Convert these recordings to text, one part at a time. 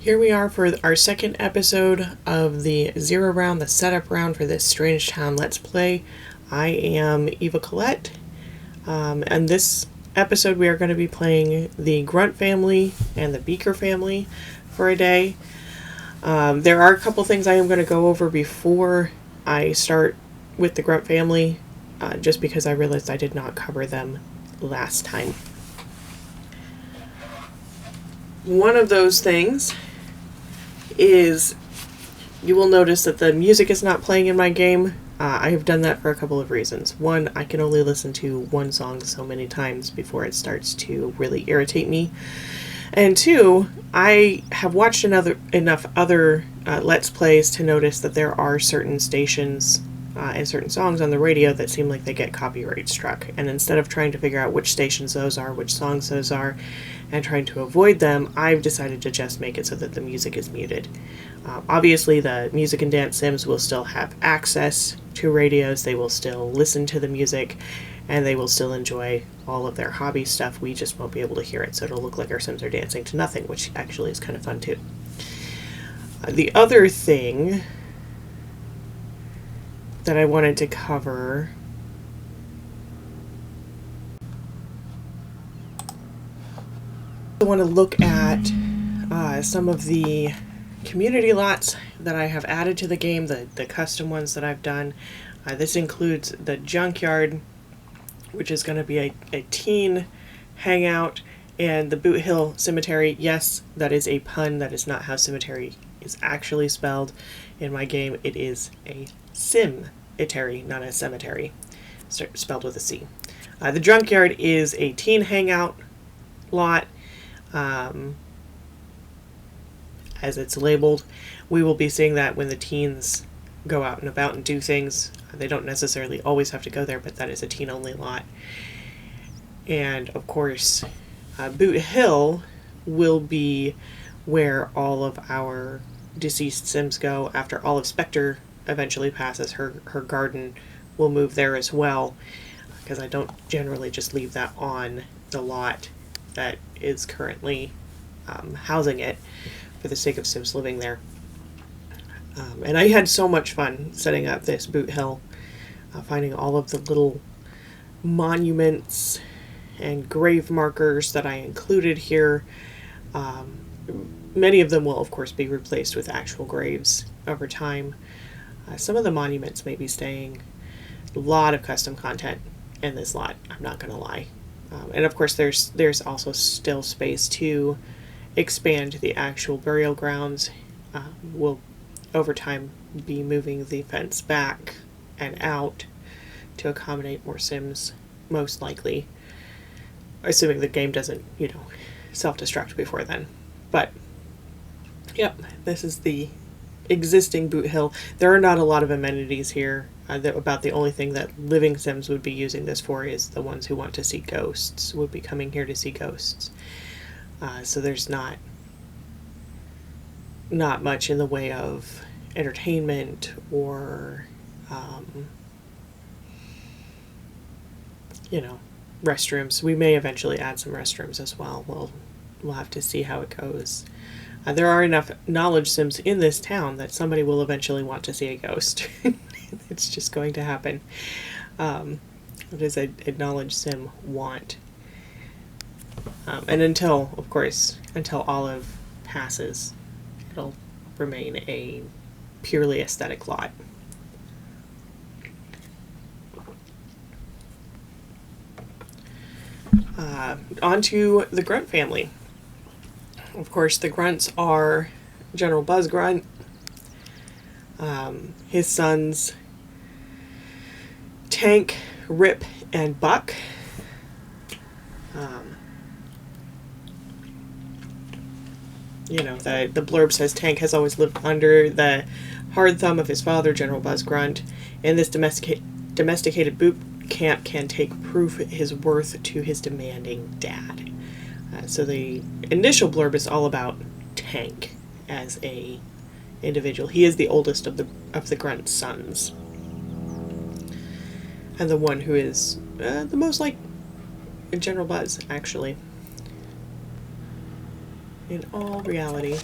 Here we are for our second episode of the Zero Round, the setup round for this Strangetown Let's Play. I am Eva Collette, and this episode we are going to be playing the Grunt family and the Beaker family for a day. There are a couple things I am going to go over before I start with the Grunt family, just because I realized I did not cover them last time. One of those things is you will notice that the music is not playing in my game. I have done that for a couple of reasons. One, I can only listen to one song so many times before it starts to really irritate me. And two, I have watched enough other Let's Plays to notice that there are certain stations and certain songs on the radio that seem like they get copyright struck. And instead of trying to figure out which stations those are, which songs those are, and trying to avoid them, I've decided to just make it so that the music is muted. Obviously, the Music and Dance Sims will still have access to radios, they will still listen to the music, and they will still enjoy all of their hobby stuff. We just won't be able to hear it, so it'll look like our Sims are dancing to nothing, which actually is kind of fun too. The other thing that I wanted to cover I want to look at some of the community lots that I have added to the game, the custom ones that I've done. This includes the junkyard, which is going to be a teen hangout, and the Boot Hill Cemetery. Yes, that is a pun. That is not how cemetery is actually spelled in my game. It is a sim-itary, not a cemetery, spelled with a C. The junkyard is a teen hangout lot. As it's labeled. We will be seeing that when the teens go out and about and do things. They don't necessarily always have to go there, but that is a teen-only lot. And, of course, Boot Hill will be where all of our deceased Sims go. After Olive Spectre eventually passes, her garden will move there as well, because I don't generally just leave that on the lot that is currently housing it for the sake of Sims living there. And I had so much fun setting up this Boot Hill, finding all of the little monuments and grave markers that I included here. Many of them will, of course, be replaced with actual graves over time. Some of the monuments may be staying. A lot of custom content in this lot, I'm not going to lie. And of course there's also still space to expand the actual burial grounds. We'll over time be moving the fence back and out to accommodate more Sims, most likely, assuming the game doesn't, self-destruct before then. But yep, this is the existing Boot Hill. There are not a lot of amenities here. About the only thing that living Sims would be using this for is the ones who want to see ghosts would be coming here to see ghosts. So there's not much in the way of entertainment or restrooms. We may eventually add some restrooms as well. We'll have to see how it goes. There are enough knowledge Sims in this town that somebody will eventually want to see a ghost. It's just going to happen. It is a knowledge Sim want. And until Olive passes, it'll remain a purely aesthetic lot. On to the Grunt family. Of course, the Grunts are General Buzz Grunt, his sons Tank, Rip, and Buck. The blurb says Tank has always lived under the hard thumb of his father, General Buzz Grunt. In this domesticated boot camp can take proof his worth to his demanding dad. So the initial blurb is all about Tank as a individual. He is the oldest of the Grunt sons, and the one who is the most like General Buzz, actually. In all reality.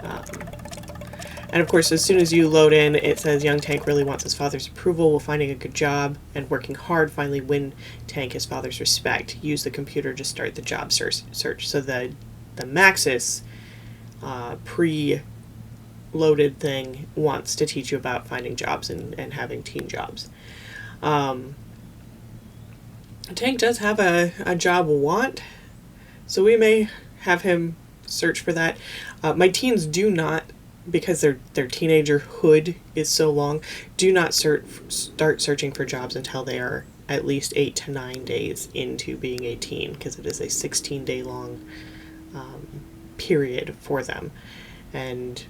And of course, as soon as you load in, it says young Tank really wants his father's approval while finding a good job and working hard finally win Tank his father's respect. Use the computer to start the job search. So the Maxis pre-loaded thing wants to teach you about finding jobs and having teen jobs. Tank does have a job want, so we may have him search for that. My teens do not, because their teenagerhood is so long, do not start searching for jobs until they are at least 8 to 9 days into being a teen, because it is a 16-day long period for them. And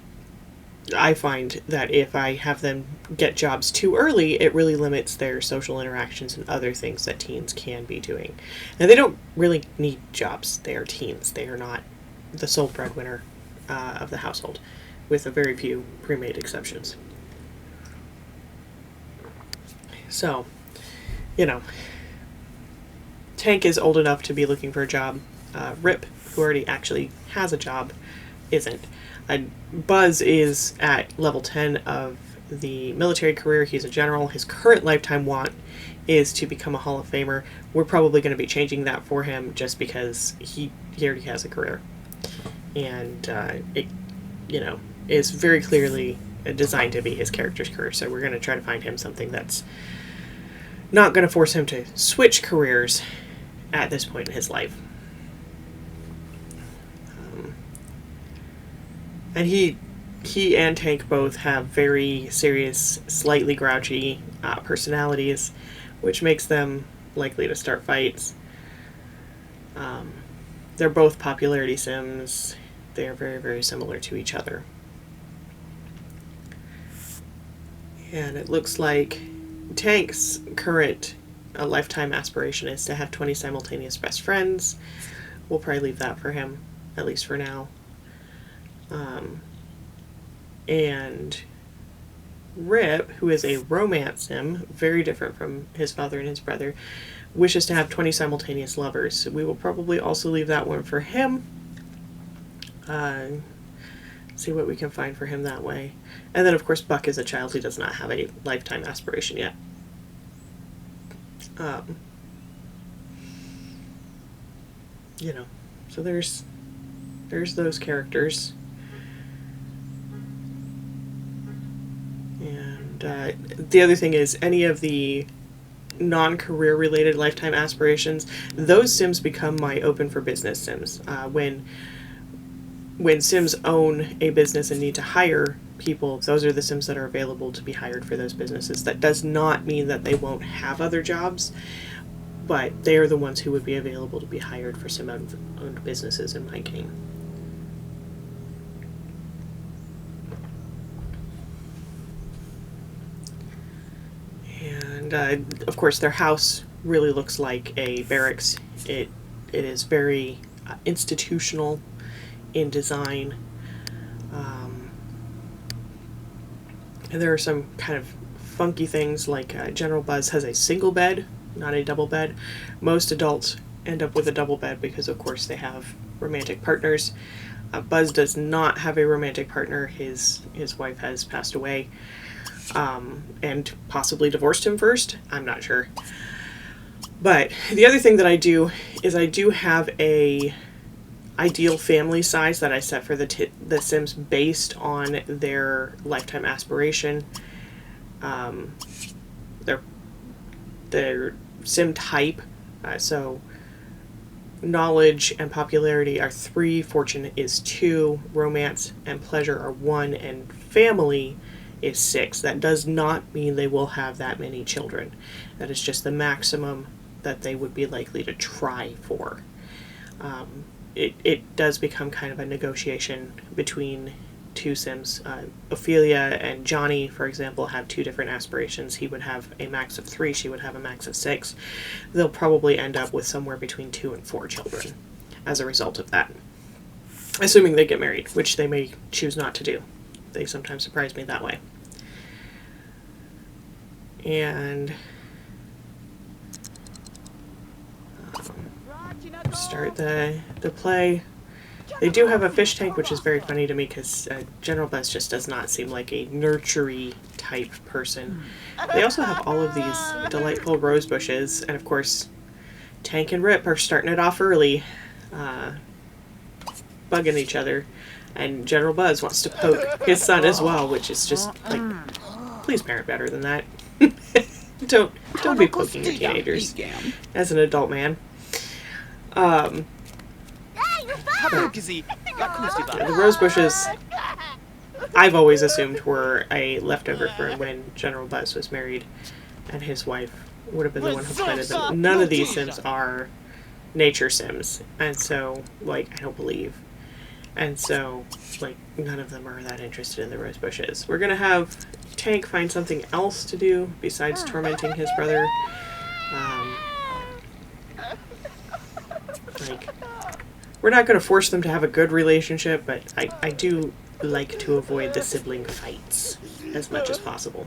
I find that if I have them get jobs too early, it really limits their social interactions and other things that teens can be doing. And they don't really need jobs. They are teens. They are not the sole breadwinner of the household, with a very few pre-made exceptions. So, Tank is old enough to be looking for a job. Rip, who already actually has a job, isn't. Buzz is at level 10 of the military career. He's a general. His current lifetime want is to become a Hall of Famer. We're probably going to be changing that for him just because he already has a career. And it is very clearly designed to be his character's career. So we're going to try to find him something that's not going to force him to switch careers at this point in his life. And he and Tank both have very serious, slightly grouchy personalities, which makes them likely to start fights. They're both popularity sims. They are very, very similar to each other. And it looks like Tank's current lifetime aspiration is to have 20 simultaneous best friends. We'll probably leave that for him, at least for now. And Rip, who is a romance sim, very different from his father and his brother, wishes to have 20 simultaneous lovers. We will probably also leave that one for him. See what we can find for him that way. And then, of course, Buck is a child who does not have a lifetime aspiration yet. So there's those characters. And the other thing is, any of the non-career related lifetime aspirations, those sims become my open for business sims. When sims own a business and need to hire people, those are the sims that are available to be hired for those businesses. That does not mean that they won't have other jobs, but they are the ones who would be available to be hired for sim-owned businesses in my game. And of course, their house really looks like a barracks. It is very institutional in design. And there are some kind of funky things, like General Buzz has a single bed, not a double bed. Most adults end up with a double bed because, of course, they have romantic partners. Buzz does not have a romantic partner. His wife has passed away, and possibly divorced him first. I'm not sure. But the other thing that I do is I do have a ideal family size that I set for the Sims based on their lifetime aspiration. Their Sim type. So knowledge and popularity are 3, fortune is 2, romance and pleasure are 1, and family is 6. That does not mean they will have that many children. That is just the maximum that they would be likely to try for. It does become kind of a negotiation between two Sims. Ophelia and Johnny, for example, have 2 different aspirations. He would have a max of 3, she would have a max of 6. They'll probably end up with somewhere between 2 and 4 children as a result of that. Assuming they get married, which they may choose not to do. They sometimes surprise me that way. And start the play. They do have a fish tank, which is very funny to me because General Buzz just does not seem like a nurtury type person. They also have all of these delightful rose bushes, and of course, Tank and Rip are starting it off early, bugging each other, and General Buzz wants to poke his son as well, which is just like, please parent better than that. Don't be poking your teenagers as an adult man. The rose bushes, I've always assumed were a leftover from when General Buzz was married, and his wife would have been the one who planted them. None of these Sims are nature Sims, and so, like, I don't believe. And so, like, none of them are that interested in the rose bushes. We're gonna have Tank find something else to do besides tormenting his brother. Like, we're not going to force them to have a good relationship, but I do like to avoid the sibling fights as much as possible.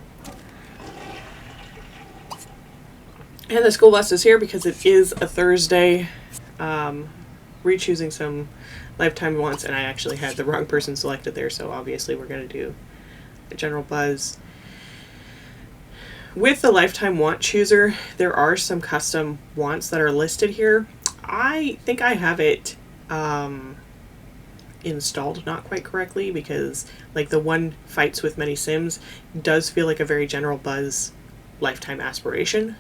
And the school bus is here because it is a Thursday. Re-choosing some lifetime wants, and I actually had the wrong person selected there, so obviously we're going to do a General Buzz. With the lifetime want chooser, there are some custom wants that are listed here. I think I have it installed not quite correctly because, like, the one fights with many Sims does feel like a very General Buzz lifetime aspiration,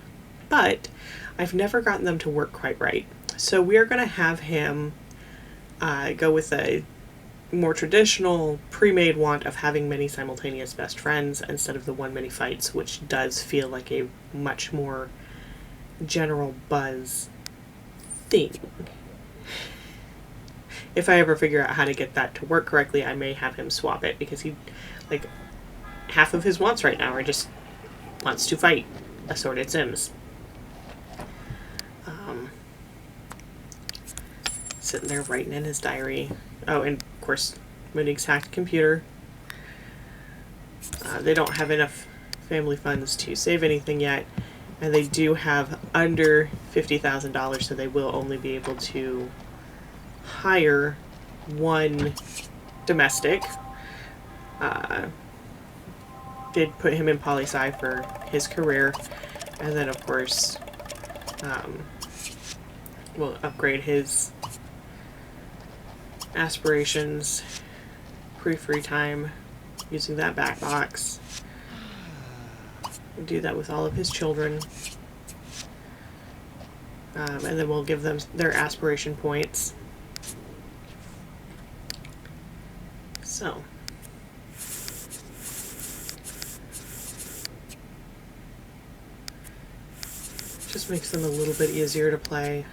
but I've never gotten them to work quite right. So we are going to have him go with a more traditional pre-made want of having many simultaneous best friends instead of the one many fights, which does feel like a much more General Buzz thing. If I ever figure out how to get that to work correctly, I may have him swap it because he, like, half of his wants right now are just wants to fight assorted Sims. Sitting there writing in his diary. Oh, and of course, Moonig's hacked computer. They don't have enough family funds to save anything yet, and they do have under $50,000, so they will only be able to hire one domestic. Did put him in poli-sci for his career, and then of course we'll upgrade his aspirations pre-free time using that back box. We'll do that with all of his children. And then we'll give them their aspiration points. So. Just makes them a little bit easier to play.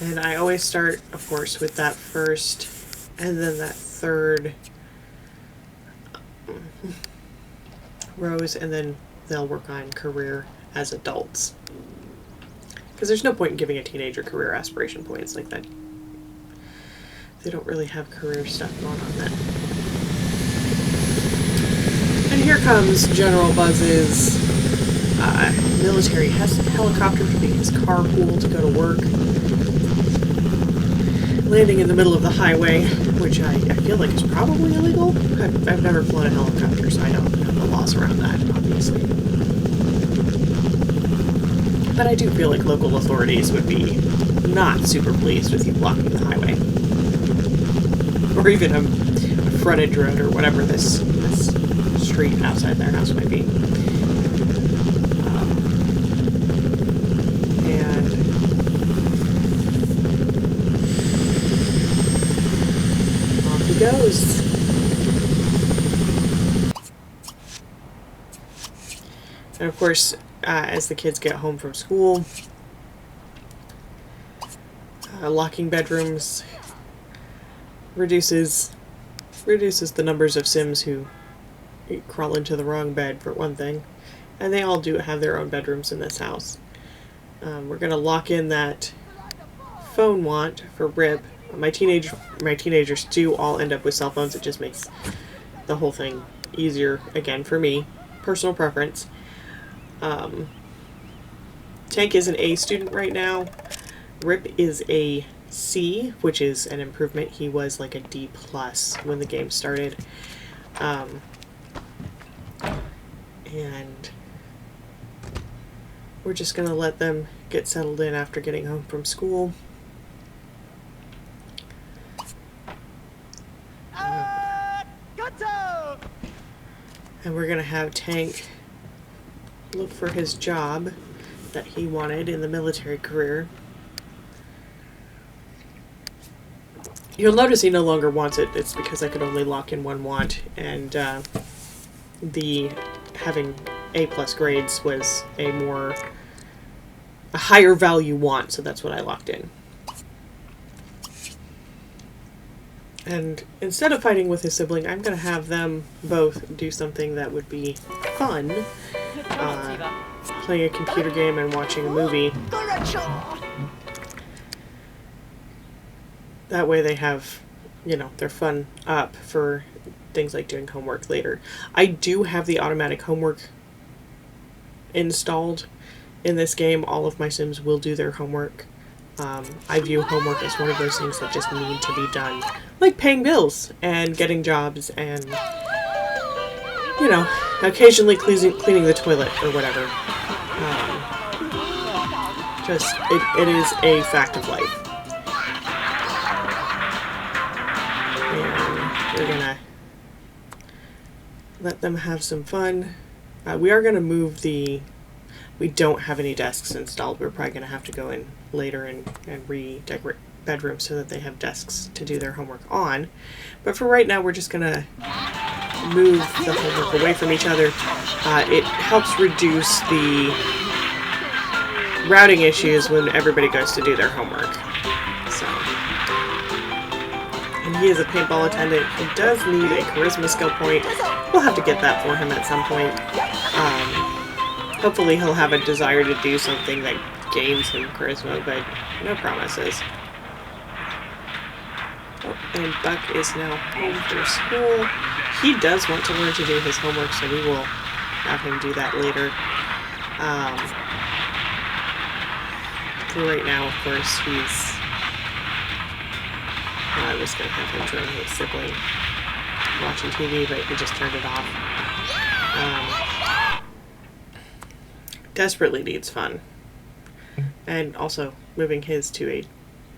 And I always start, of course, with that first and then that third rows, and then they'll work on career as adults. Because there's no point in giving a teenager career aspiration points like that. They don't really have career stuff going on then. And here comes General Buzz's military helicopter to be his carpool to go to work. Landing in the middle of the highway, which I feel like is probably illegal. I've never flown a helicopter, so I don't know the laws around that, obviously. But I do feel like local authorities would be not super pleased with you blocking the highway. Or even a frontage road or whatever this street outside their house might be. Goes. And of course, as the kids get home from school, locking bedrooms reduces the numbers of Sims who crawl into the wrong bed, for one thing. And they all do have their own bedrooms in this house. We're going to lock in that phone want for Rip. My teenagers do all end up with cell phones. It just makes the whole thing easier, again, for me. Personal preference. Tank is an A student right now. Rip is a C, which is an improvement. He was like a D plus when the game started. And we're just going to let them get settled in after getting home from school. And we're going to have Tank look for his job that he wanted in the military career. You'll notice he no longer wants it. It's because I could only lock in one want, and the having A+ grades was a higher value want, so that's what I locked in. And instead of fighting with his sibling, I'm going to have them both do something that would be fun. Playing a computer game and watching a movie. That way they have, you know, their fun up for things like doing homework later. I do have the automatic homework installed in this game. All of my Sims will do their homework. I view homework as one of those things that just need to be done. Like paying bills and getting jobs and, you know, occasionally cleaning the toilet or whatever. It is a fact of life. And we're gonna let them have some fun. We are gonna move we don't have any desks installed. We're probably gonna have to go in later and redecorate bedrooms so that they have desks to do their homework on. But for right now, we're just gonna move the homework away from each other. It helps reduce the routing issues when everybody goes to do their homework. So, and he is a paintball attendant. He does need a charisma skill point. We'll have to get that for him at some point. Hopefully he'll have a desire to do something that gains him charisma, but no promises. Oh, and Buck is now home from school. He does want to learn to do his homework, so we will have him do that later. For right now, of course, I was going to have him join his sibling watching TV, but he just turned it off. Desperately needs fun. And also moving his to a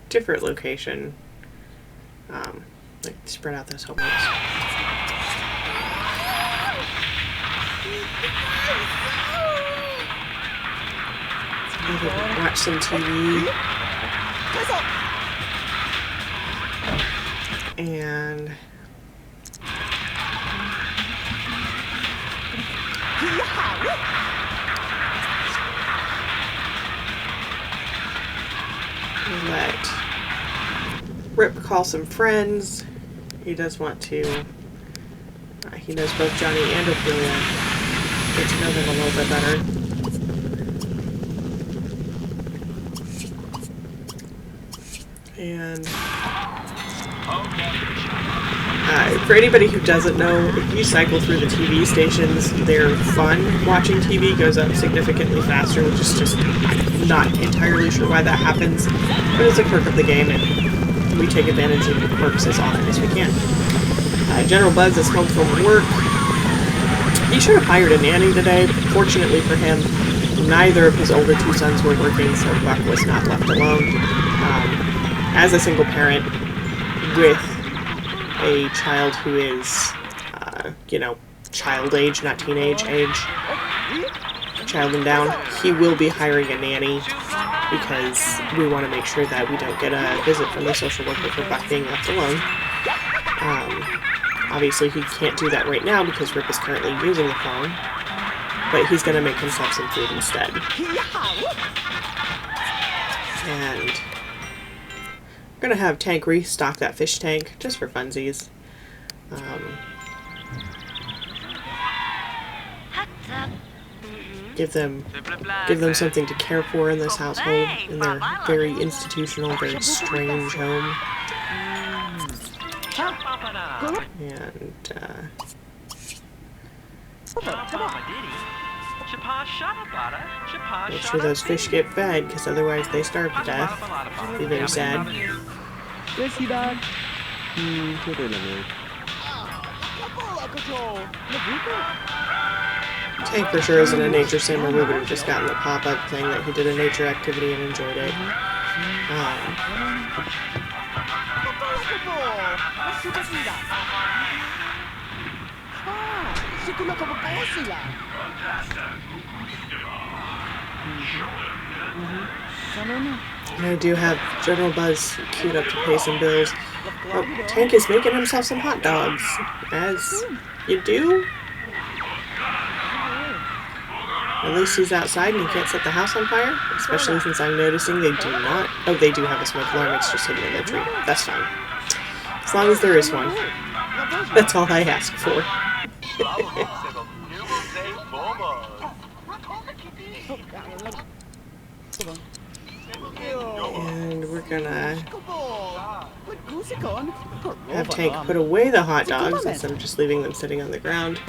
different location. Like, spread out those homeworks. Watch some TV. And let Rip call some friends. He does want to. He knows both Johnny and Ophelia. Get to know them a little bit better. And for anybody who doesn't know, if you cycle through the TV stations, their fun watching TV goes up significantly faster, which is just not entirely sure why that happens. But it's a quirk of the game, and we take advantage of the quirks as often as we can. General Buzz is home from work. He should have hired a nanny today. Fortunately for him, neither of his older two sons were working, so Buck was not left alone. As a single parent with a child who is, child age, not teenage age, child and down, he will be hiring a nanny because we want to make sure that we don't get a visit from the social worker for Buck being left alone. Obviously, he can't do that right now because Rip is currently using the phone, but he's going to make himself some food instead. And we're going to have Tank restock that fish tank just for funsies. Give them something to care for in this household, in their very institutional, very strange home. And Make sure those fish get fed, because otherwise they starve to death. Be very sad. Tank for sure isn't a nature sim, or we would have just gotten the pop-up saying that he did a nature activity and enjoyed it. And I do have General Buzz queued up to pay some bills. Oh, Tank is making himself some hot dogs, as you do. At least he's outside and he can't set the house on fire, especially since I'm noticing they do not. Oh, they do have a smoke alarm, it's just hidden in the tree. That's fine. As long as there is one. That's all I ask for. And we're gonna have Tank put away the hot dogs instead of just leaving them sitting on the ground.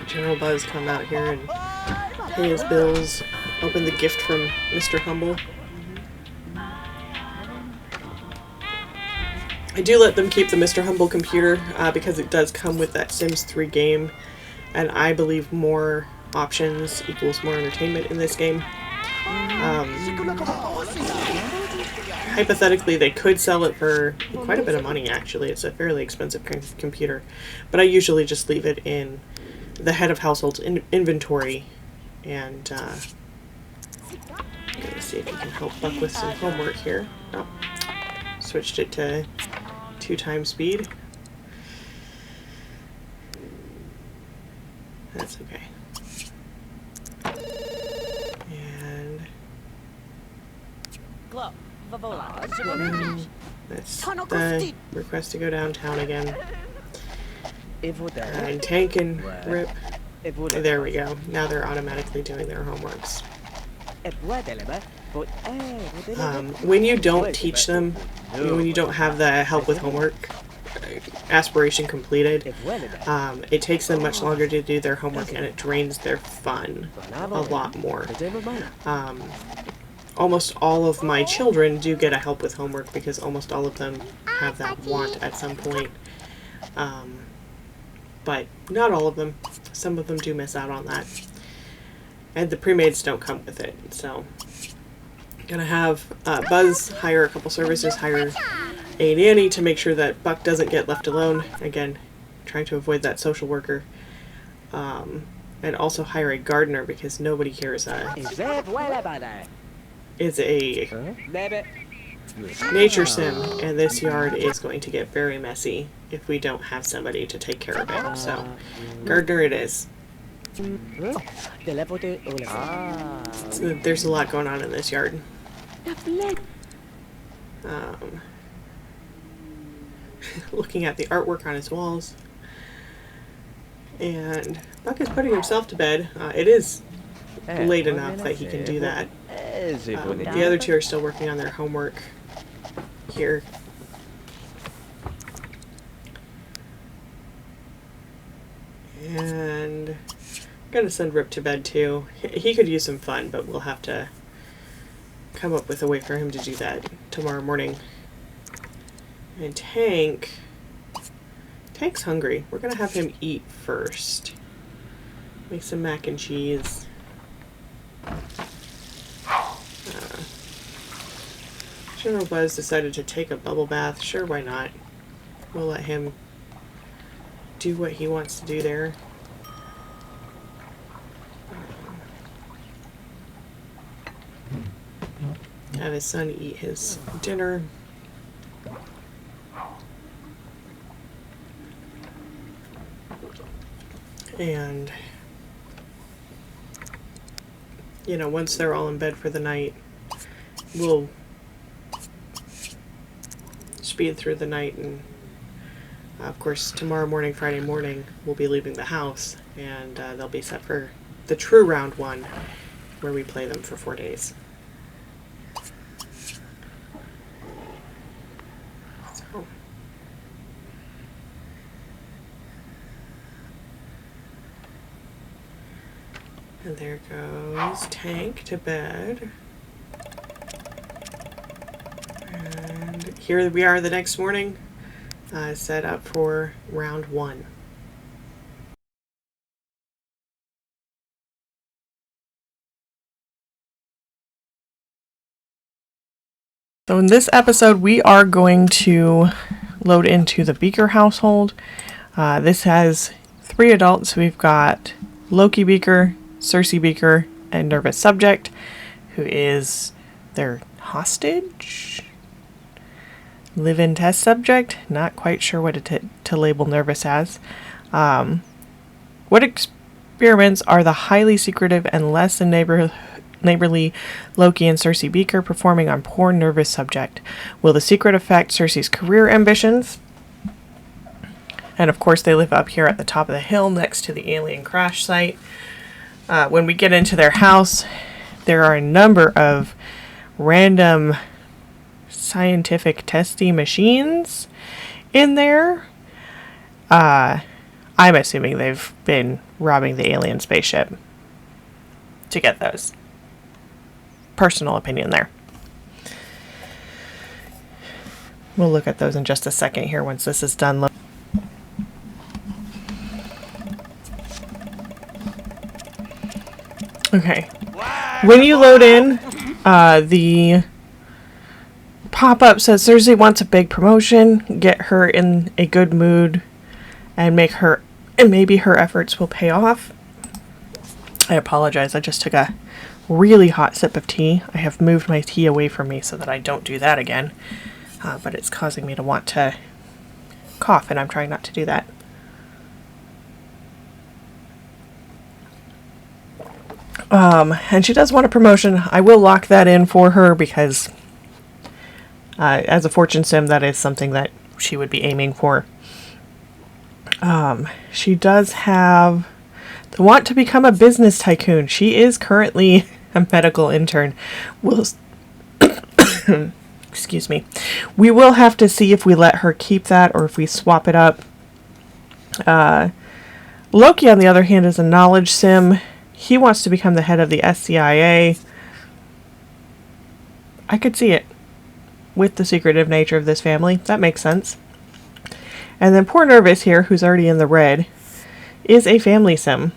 General Buzz come out here and pay his bills, open the gift from Mr. Humble. I do let them keep the Mr. Humble computer because it does come with that Sims 3 game, and I believe more options equals more entertainment in this game. Hypothetically, they could sell it for quite a bit of money, actually. It's a fairly expensive computer, but I usually just leave it in the head of household's inventory, and let's see if you can help Buck with some homework here. Oh, switched it to 2x speed. That's okay. And that's the request to go downtown again. And Tank and Rip. There we go. Now they're automatically doing their homeworks. When you don't teach them, when you don't have the help with homework aspiration completed, it takes them much longer to do their homework, and it drains their fun a lot more. Almost all of my children do get a help with homework because almost all of them have that want at some point. But not all of them. Some of them do miss out on that. And the pre-mades don't come with it. So, gonna have Buzz hire a couple services, hire a nanny to make sure that Buck doesn't get left alone. Again, trying to avoid that social worker. And also hire a gardener because nobody here is a nature sim, and this yard is going to get very messy if we don't have somebody to take care of it. So, gardener it is. So there's a lot going on in this yard. Looking at the artwork on his walls. And Buck is putting himself to bed. It is late enough that he can do that. The other two are still working on their homework here. And I'm gonna send Rip to bed too. He could use some fun, but we'll have to come up with a way for him to do that tomorrow morning. And Tank's hungry. We're gonna have him eat first. Make some mac and cheese. General Buzz decided to take a bubble bath. Sure, why not? We'll let him do what he wants to do there. Have his son eat his dinner. And, you know, once they're all in bed for the night, we'll speed through the night, and of course tomorrow morning, Friday morning, we'll be leaving the house, and they'll be set for the true round 1, where we play them for 4 days. So, And there goes Tank to bed. And here we are the next morning, set up for round 1. So in this episode, we are going to load into the Beaker household. This has 3 adults. We've got Loki Beaker, Cersei Beaker, and Nervous Subject, who is their hostage? Live-in test subject? Not quite sure what to label Nervous as. What experiments are the highly secretive and less than neighborly Loki and Cersei Beaker performing on poor Nervous Subject? Will the secret affect Cersei's career ambitions? And of course they live up here at the top of the hill next to the alien crash site. When we get into their house, there are a number of random scientific testy machines in there. I'm assuming they've been robbing the alien spaceship to get those. Personal opinion there. We'll look at those in just a second here once this is done. Okay. When you load in, the pop-up says Cersei wants a big promotion, get her in a good mood, and maybe her efforts will pay off. I apologize, I just took a really hot sip of tea. I have moved my tea away from me so that I don't do that again, but it's causing me to want to cough, and I'm trying not to do that. And she does want a promotion. I will lock that in for her because as a fortune sim, that is something that she would be aiming for. She does have the want to become a business tycoon. She is currently a medical intern. Excuse me. We will have to see if we let her keep that or if we swap it up. Loki, on the other hand, is a knowledge sim. He wants to become the head of the SCIA. I could see it with the secretive nature of this family. That makes sense. And then poor Nervous here, who's already in the red, is a family sim.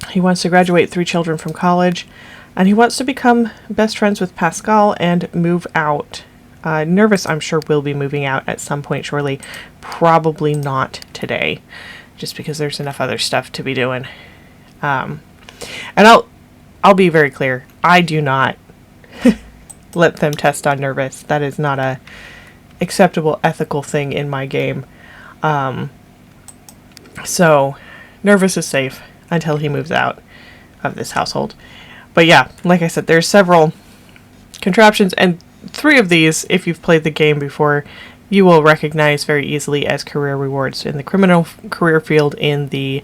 He wants to graduate 3 children from college, and he wants to become best friends with Pascal and move out. Nervous, I'm sure, will be moving out at some point shortly. Probably not today, just because there's enough other stuff to be doing. And I'll be very clear. I do not let them test on Nervous. That is not a acceptable ethical thing in my game. So Nervous is safe until he moves out of this household. But yeah, like I said, there's several contraptions, and 3 of these, if you've played the game before, you will recognize very easily as career rewards in the criminal career field, in the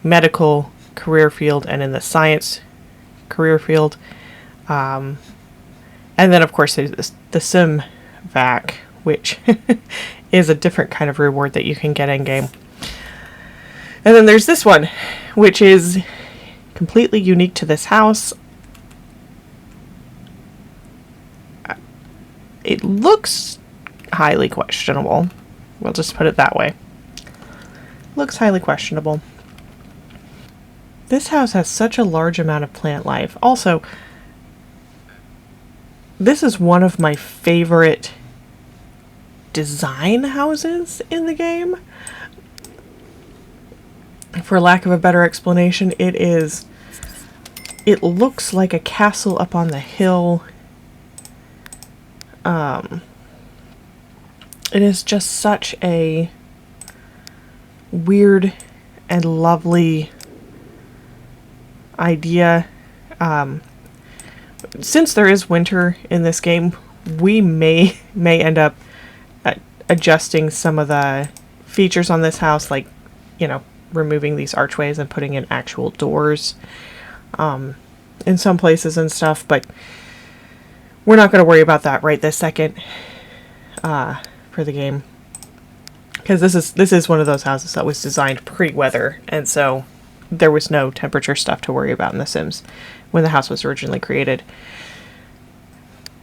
medical career field, and in the science career field. And then of course there's the sim vac, which is a different kind of reward that you can get in game. And then there's this one, which is completely unique to this house. It looks highly questionable. We'll just put it that way. Looks highly questionable. This house has such a large amount of plant life. Also, this is one of my favorite design houses in the game. For lack of a better explanation, it looks like a castle up on the hill. It is just such a weird and lovely idea. Since there is winter in this game, we may end up adjusting some of the features on this house, like, you know, removing these archways and putting in actual doors in some places and stuff, but we're not going to worry about that right this second for the game, because this is one of those houses that was designed pre-weather, and so there was no temperature stuff to worry about in The Sims when the house was originally created.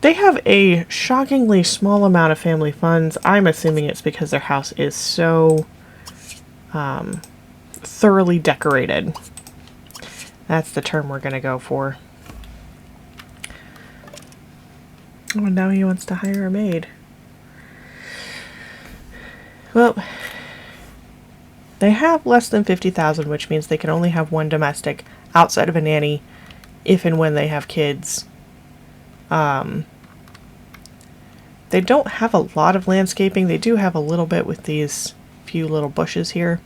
They have a shockingly small amount of family funds. I'm assuming it's because their house is so thoroughly decorated. That's the term we're going to go for. Oh, now he wants to hire a maid. Well, they have less than 50,000, which means they can only have one domestic outside of a nanny if and when they have kids. They don't have a lot of landscaping. They do have a little bit with these few little bushes here,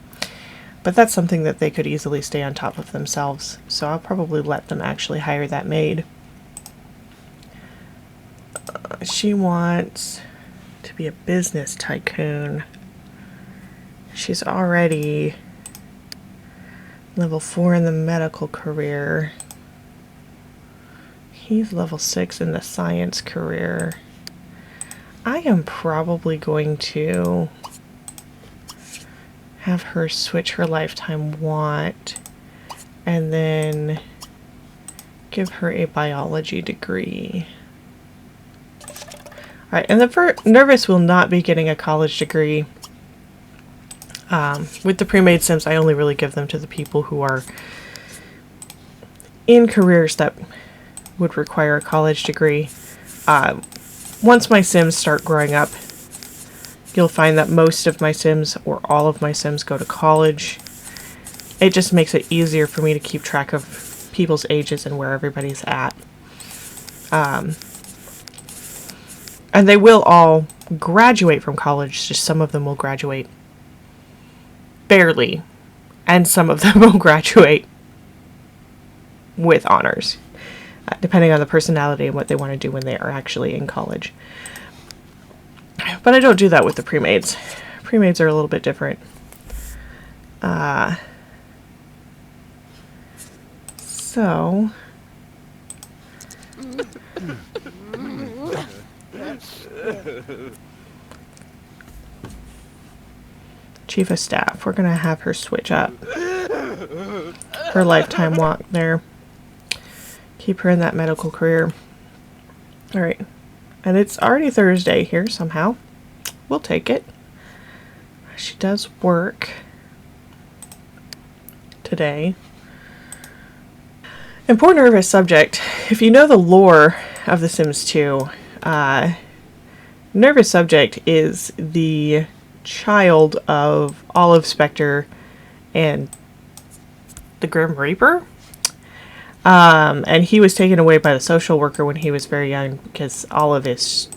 but that's something that they could easily stay on top of themselves. So I'll probably let them actually hire that maid. She wants to be a business tycoon. She's already level 4 in the medical career. He's level 6 in the science career. I am probably going to have her switch her lifetime want and then give her a biology degree. Alright, and the Nervous will not be getting a college degree. With the pre-made Sims, I only really give them to the people who are in careers that would require a college degree. Once my Sims start growing up, you'll find that most of my Sims, or all of my Sims, go to college. It just makes it easier for me to keep track of people's ages and where everybody's at. And they will all graduate from college, just some of them will graduate barely, and some of them will graduate with honors, depending on the personality and what they want to do when they are actually in college. But I don't do that with the pre-mades. Pre-mades are a little bit different. So... Chief of Staff, we're going to have her switch up her lifetime walk there. Keep her in that medical career. Alright. And it's already Thursday here somehow. We'll take it. She does work today. And poor Nervous Subject. If you know the lore of The Sims 2, Nervous Subject is the child of Olive Spectre and the Grim Reaper. And he was taken away by the social worker when he was very young because Olive is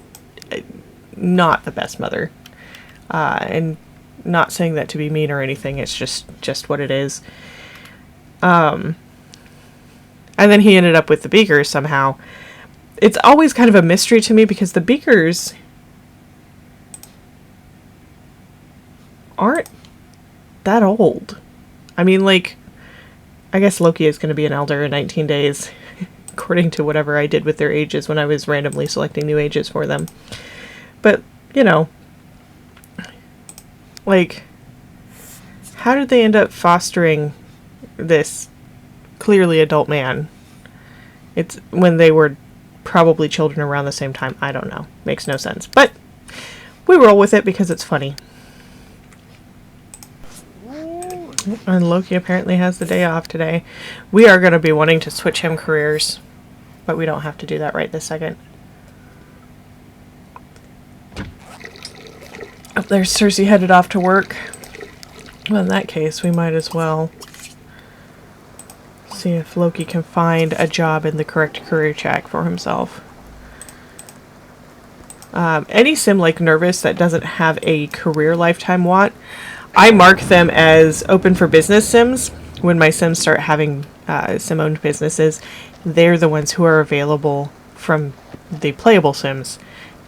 not the best mother. And not saying that to be mean or anything, it's just what it is. And then he ended up with the Beakers somehow. It's always kind of a mystery to me because the Beakers aren't that old. I mean, like, I guess Loki is going to be an elder in 19 days, according to whatever I did with their ages when I was randomly selecting new ages for them. But, you know, like, how did they end up fostering this clearly adult man? It's when they were probably children around the same time. I don't know. Makes no sense. But we roll with it because it's funny. And Loki apparently has the day off today. We are going to be wanting to switch him careers, but we don't have to do that right this second. Oh, there's Cersei headed off to work. Well, in that case, we might as well see if Loki can find a job in the correct career track for himself. Any sim like Nervous that doesn't have a career lifetime want, I mark them as open for business Sims. When my Sims start having Sim-owned businesses, they're the ones who are available from the playable Sims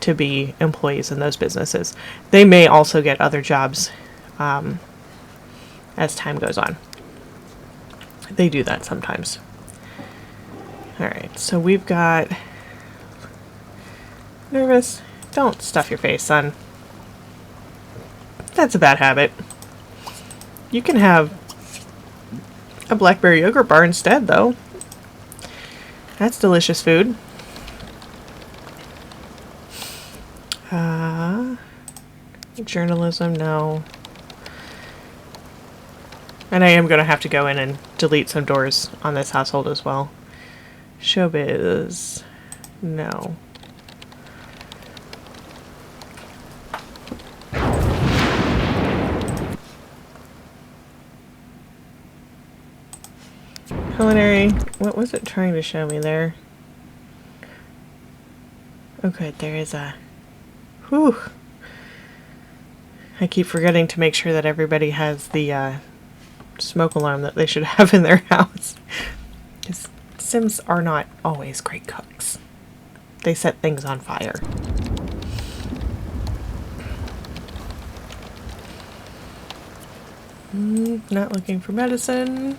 to be employees in those businesses. They may also get other jobs as time goes on. They do that sometimes. Alright, so we've got Nervous. Don't stuff your face, son. That's a bad habit. You can have a blackberry yogurt bar instead, though. That's delicious food. Journalism, no. And I am going to have to go in and delete some doors on this household as well. Showbiz, no. Culinary, what was it trying to show me there? Oh good, there is a... Whew. I keep forgetting to make sure that everybody has the smoke alarm that they should have in their house. Because Sims are not always great cooks. They set things on fire. Not looking for medicine.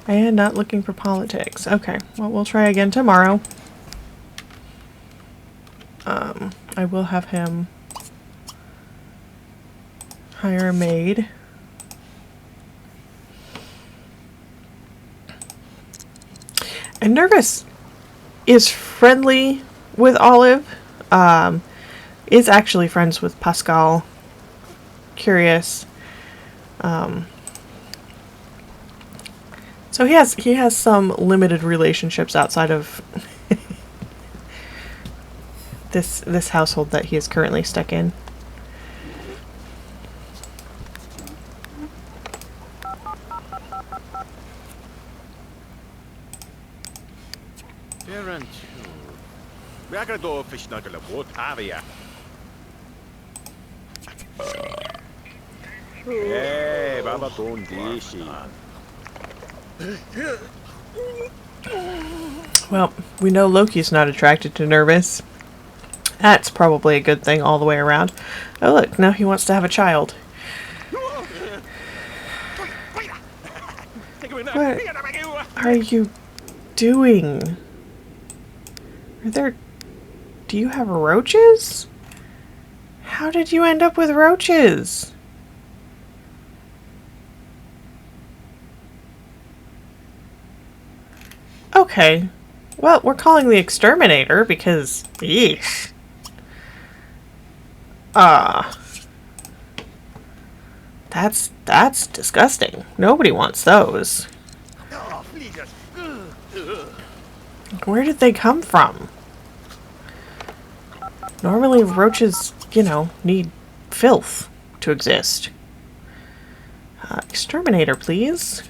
And not looking for politics. Okay, well, we'll try again tomorrow. I will have him hire a maid. And Nervous is friendly with Olive. Is actually friends with Pascal. Curious. So he has some limited relationships outside of this household that he is currently stuck in. Well, we know Loki's not attracted to Nervous. That's probably a good thing all the way around. Oh look, now he wants to have a child. What are you doing? Do you have roaches? How did you end up with roaches? Okay. Well, we're calling the exterminator because... Eesh. That's disgusting. Nobody wants those. Where did they come from? Normally roaches, you know, need filth to exist. Exterminator, please.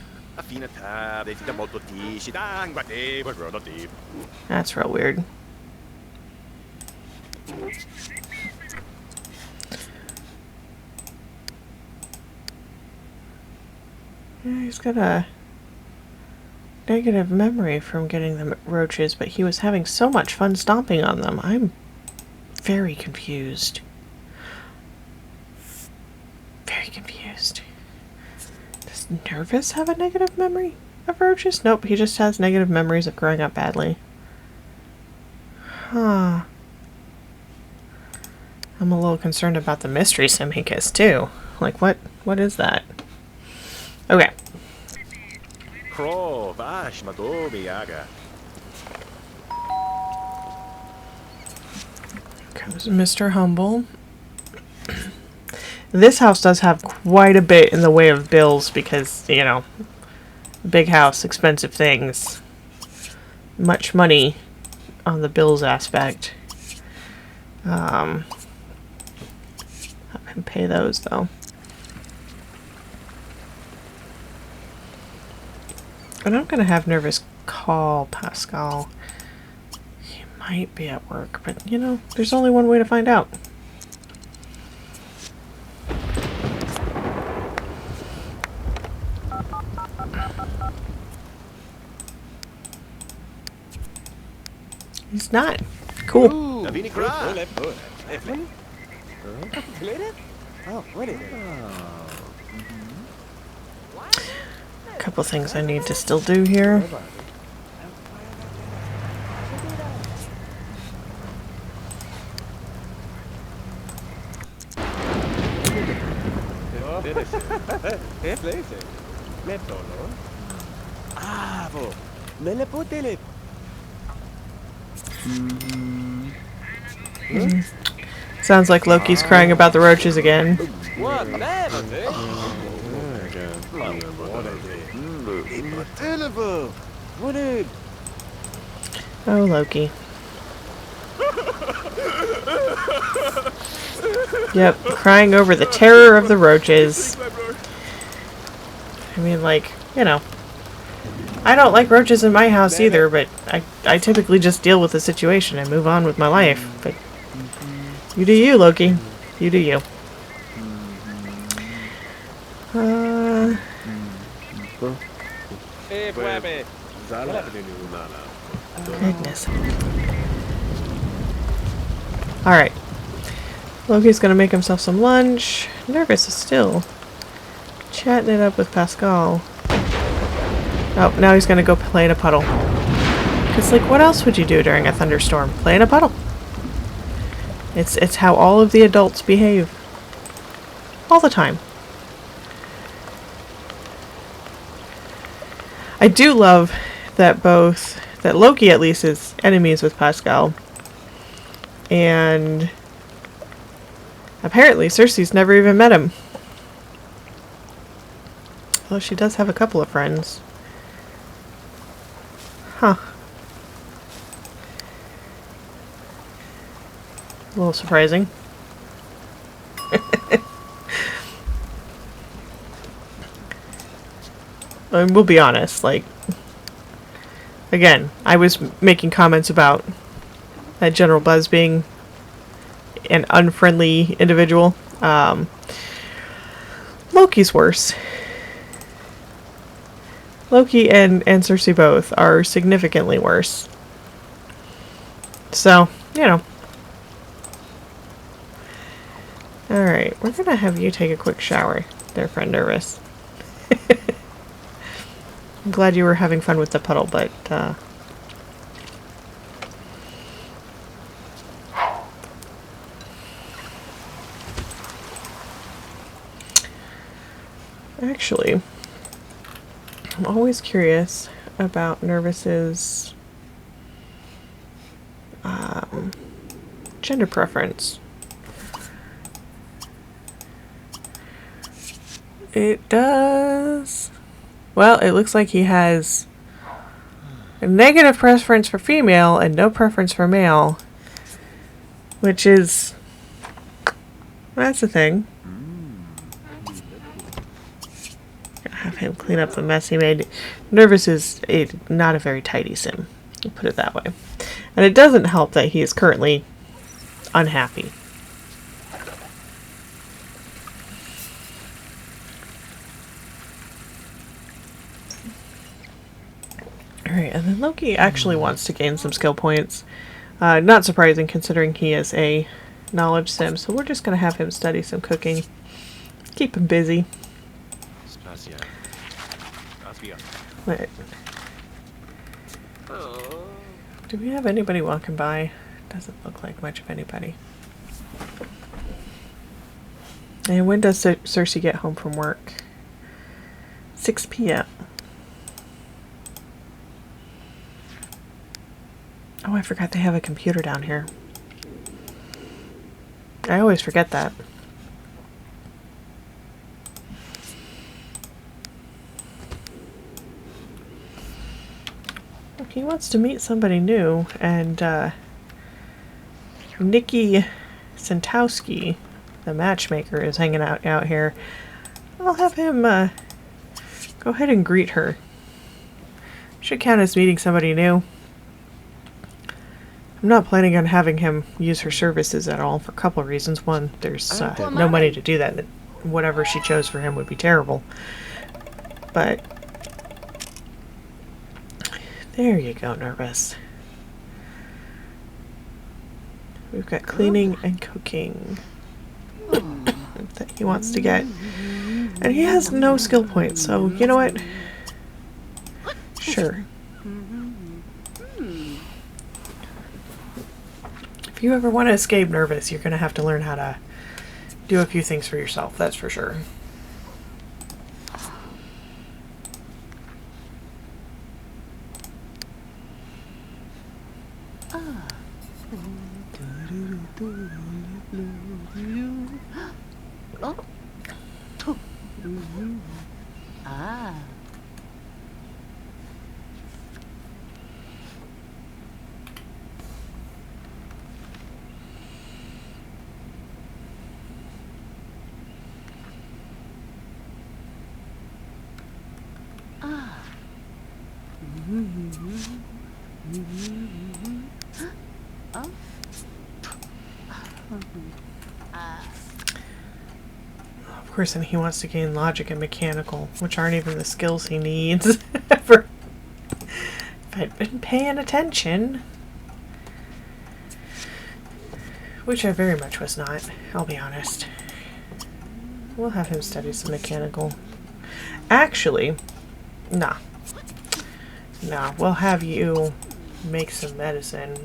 That's real weird. Yeah, he's got a negative memory from getting the roaches, but he was having so much fun stomping on them. I'm very confused. Very confused. Does Nervous have a negative memory of roaches? Nope, he just has negative memories of growing up badly. Huh. I'm a little concerned about the mystery Simhicus too. Like, what is that? Okay. Comes Mr. Humble. This house does have quite a bit in the way of bills because, you know, big house, expensive things. Much money on the bills aspect. Have him pay those though. And I'm gonna have Nervous call Pascal. He might be at work, but you know, there's only one way to find out. He's not. Cool. A couple things I need to still do here. Sounds like Loki's crying about the roaches again. Oh, Loki. Yep, crying over the terror of the roaches. I mean, like, you know, I don't like roaches in my house either, but I typically just deal with the situation and move on with my life. But you do you, Loki. You do you. Goodness. Alright. Loki's gonna make himself some lunch. Nervous is still chatting it up with Pascal. Oh, now he's gonna go play in a puddle. Because, like, what else would you do during a thunderstorm? Play in a puddle. It's how all of the adults behave. All the time. I do love that that Loki at least is enemies with Pascal. And apparently Cersei's never even met him. Although she does have a couple of friends. Huh. A little surprising. I mean, we'll be honest, like, again, I was making comments about that General Buzz being an unfriendly individual. Loki's worse. Loki and Cersei both are significantly worse. So, you know. Alright, we're gonna have you take a quick shower there, friend Nervous. I'm glad you were having fun with the puddle, but, actually, I'm always curious about Nervous's gender preference. It does. Well, it looks like he has a negative preference for female and no preference for male, which is, that's a thing. Have him clean up the mess he made. Nervous is not a very tidy sim, we'll put it that way. And it doesn't help that he is currently unhappy. Alright, and then Loki actually wants to gain some skill points. Not surprising considering he is a knowledge sim, so we're just going to have him study some cooking. Keep him busy. Wait. Do we have anybody walking by? Doesn't look like much of anybody. And when does Cersei get home from work? 6 p.m. Oh, I forgot they have a computer down here. I always forget that. He wants to meet somebody new, and Nikki Santowski, the matchmaker, is hanging out here. I'll have him go ahead and greet her. Should count as meeting somebody new. I'm not planning on having him use her services at all for a couple of reasons. One, there's no money to do that. Whatever she chose for him would be terrible. But there you go, Nervous. We've got cleaning and cooking that he wants to get. And he has no skill points, so you know what? Sure. If you ever want to escape Nervous, you're going to have to learn how to do a few things for yourself, that's for sure. Oh. Ah. Ah. Oh. Of course, and he wants to gain logic and mechanical, which aren't even the skills he needs. For if I'd been paying attention. Which I very much was not, I'll be honest. We'll have him study some mechanical. Actually, nah. Nah, we'll have you make some medicine.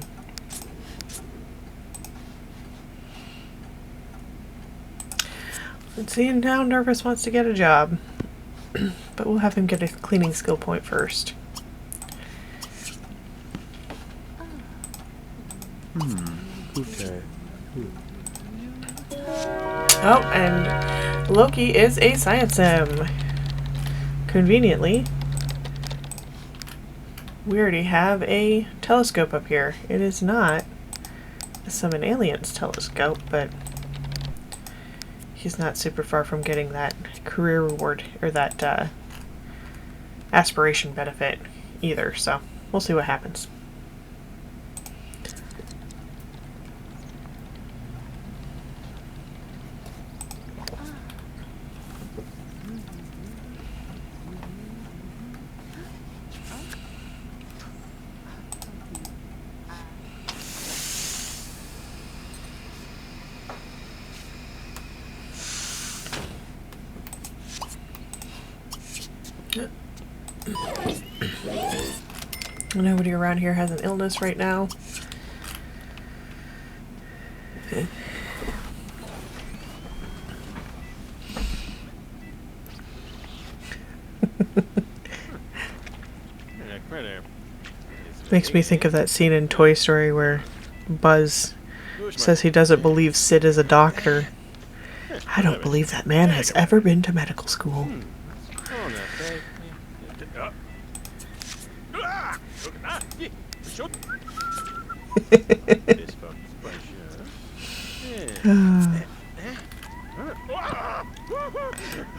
Let's see how Nervous wants to get a job. But we'll have him get a cleaning skill point first. Okay. Oh, and Loki is a science sim. Conveniently, we already have a telescope up here. It is not a Summon Aliens telescope, but he's not super far from getting that career reward, or that aspiration benefit either, so we'll see what happens. Nobody around here has an illness right now. Makes me think of that scene in Toy Story where Buzz says he doesn't believe Sid is a doctor. I don't believe that man has ever been to medical school.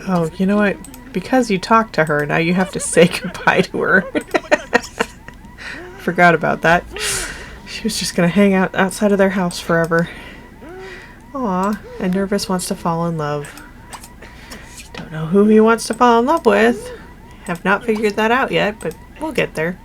Oh, you know what? Because you talked to her, now you have to say goodbye to her. Forgot about that. She was just gonna hang out outside of their house forever. Aw, and Nervous wants to fall in love. Don't know who he wants to fall in love with. Have not figured that out yet, but we'll get there.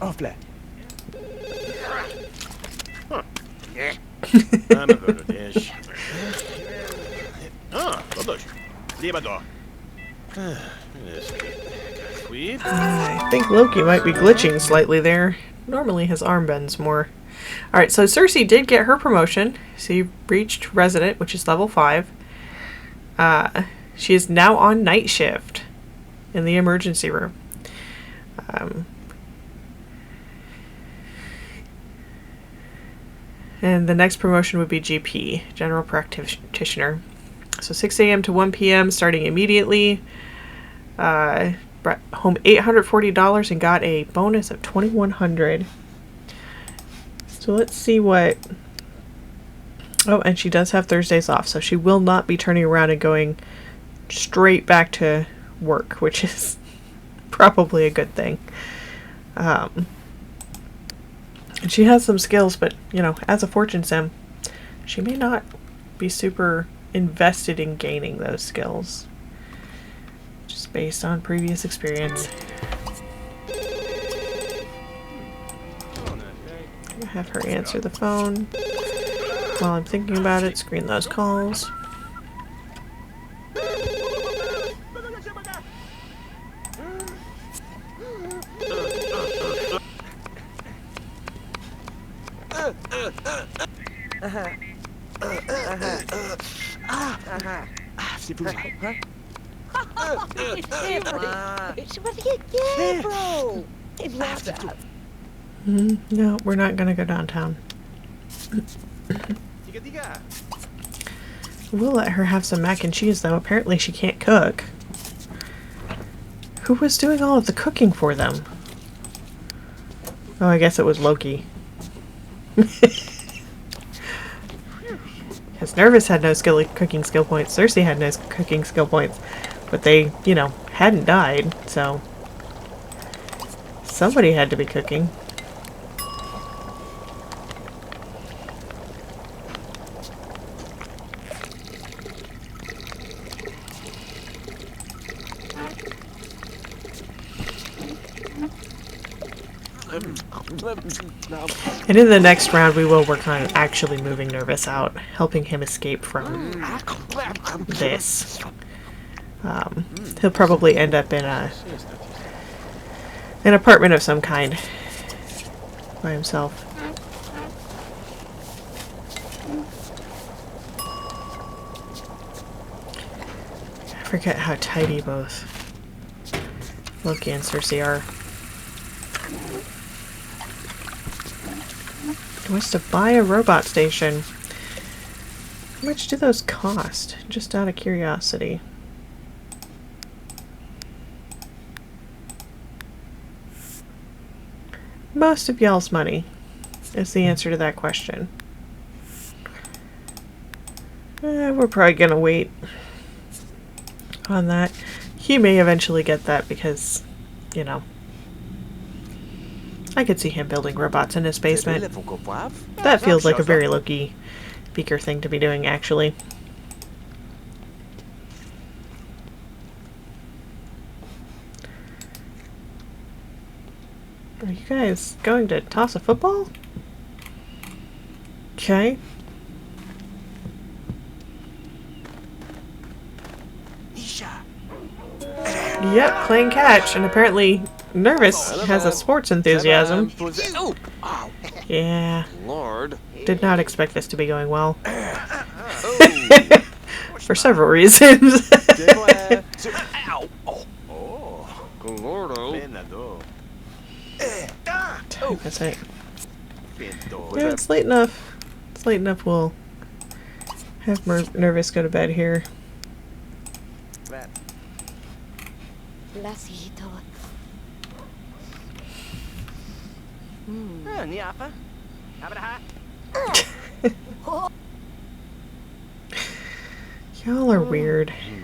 Avle. I think Loki might be glitching slightly there. Normally his arm bends more. Alright, so Cersei did get her promotion. She reached Resident, which is level 5. She is now on night shift in the emergency room. And the next promotion would be GP, General Practitioner. So 6 a.m. to 1 p.m. starting immediately. Brought home $840 and got a bonus of $2,100. So let's see what... Oh, and she does have Thursdays off, so she will not be turning around and going straight back to work, which is probably a good thing. And she has some skills, but, you know, as a fortune sim, she may not be super invested in gaining those skills. Just based on previous experience. I have her answer the phone. While I'm thinking about it, screen those calls. C'est pour ça. bro. No, we're not gonna go downtown. We'll let her have some mac and cheese, though. Apparently she can't cook. Who was doing all of the cooking for them? Oh, I guess it was Loki. Because Nervous had no cooking skill points. Cersei had no cooking skill points. But they, you know, hadn't died, so... somebody had to be cooking. And in the next round, we will work on actually moving Nervous out, helping him escape from this. He'll probably end up in an apartment of some kind by himself. I forget how tidy both Loki and Cersei are. He wants to buy a robot station. How much do those cost? Just out of curiosity. Most of y'all's money is the answer to that question. We're probably gonna wait on that. He may eventually get that because, you know, I could see him building robots in his basement. That feels like a very Loki Beaker thing to be doing, actually. Are you guys going to toss a football? Okay. Yep, playing catch, and apparently Nervous has a sports enthusiasm. Yeah. Lord. Did not expect this to be going well. For several reasons. That's it. Yeah, it's late enough. It's late enough we'll have Nervous go to bed here. Y'all are weird. He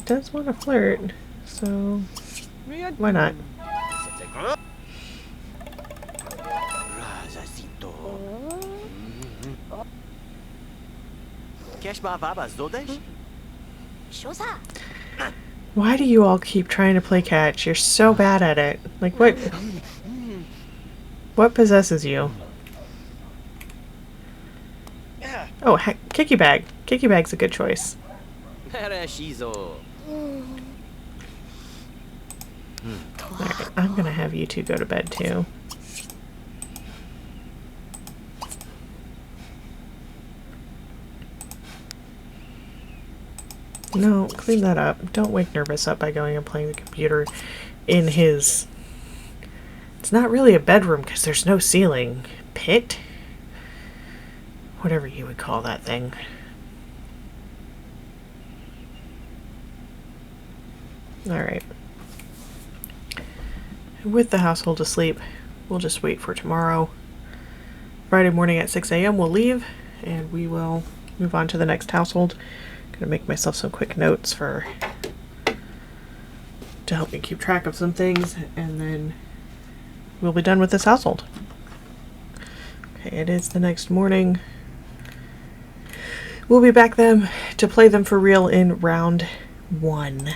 does want to flirt, so why not? Why do you all keep trying to play catch? You're so bad at it. Like, what possesses you? Oh, Kicky Bag. Kicky Bag's a good choice. Alright, I'm gonna have you two go to bed too. No, clean that up. Don't wake Nervous up by going and playing the computer in his... It's not really a bedroom because there's no ceiling. Pit? Whatever you would call that thing. Alright. With the household asleep, we'll just wait for tomorrow. Friday morning at 6 a.m. we'll leave, and we will move on to the next household. Gonna make myself some quick notes to help me keep track of some things, and then we'll be done with this household. Okay, it is the next morning. We'll be back then to play them for real in round 1.